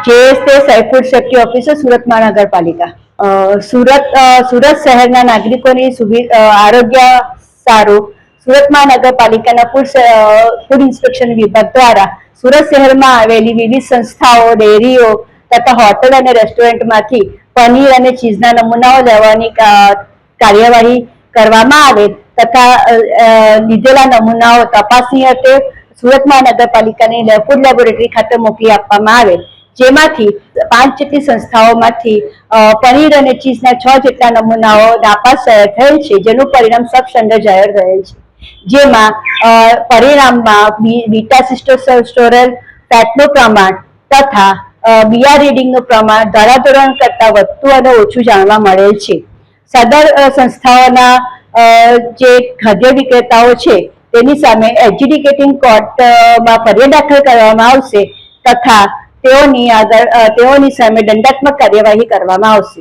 JSA food safety officer Surat મહાનગરપાલિકા। સુરત શહેરના નાગરિકોની આરોગ્ય સારું સુરત મહાનગરપાલિકાના ફૂડ ઇન્સ્પેક્શન વિભાગ દ્વારા સુરત શહેરમાં આવેલી વિવિધ સંસ્થાઓ, ડેરીઓ તથા હોટલ અને રેસ્ટોરન્ટમાંથી પનીર અને ચીઝના નમૂનાઓ લેવાની કાર્યવાહી કરવામાં આવેલ તથા લીધેલા નમૂનાઓ તપાસની અર્થે સુરત મહાનગરપાલિકાની ફૂડ લેબોરેટરી ખાતે મોકલી આપવામાં આવેલ, જેમાંથી 5 જેટલી સંસ્થાઓમાંથી પનીર અને ચીઝના 6 જેટલા નમૂનાઓ નાપાસ થયેલ છે, જેનું પરિણામ સબ સ્ટેન્ડર્ડ જાહેર થયેલ છે। જેમાં પરિણામમાં બીટા સિસ્ટોસ્ટેરોલ ફેટનું પ્રમાણ તથા બીઆર રીડિંગનું પ્રમાણ ધારાધોરણ કરતાં વધતું અને ઓછું જાણવા મળેલ છે। સદર સંસ્થાઓના જે ખાદ્ય વિક્રેતાઓ છે તેની સામે એડજ્યુડિકેટિંગ કોર્ટમાં ફરિયાદ દાખલ કરવામાં આવશે તથા તેઓની સામે દંડાત્મક કાર્યવાહી કરવામાં આવશે।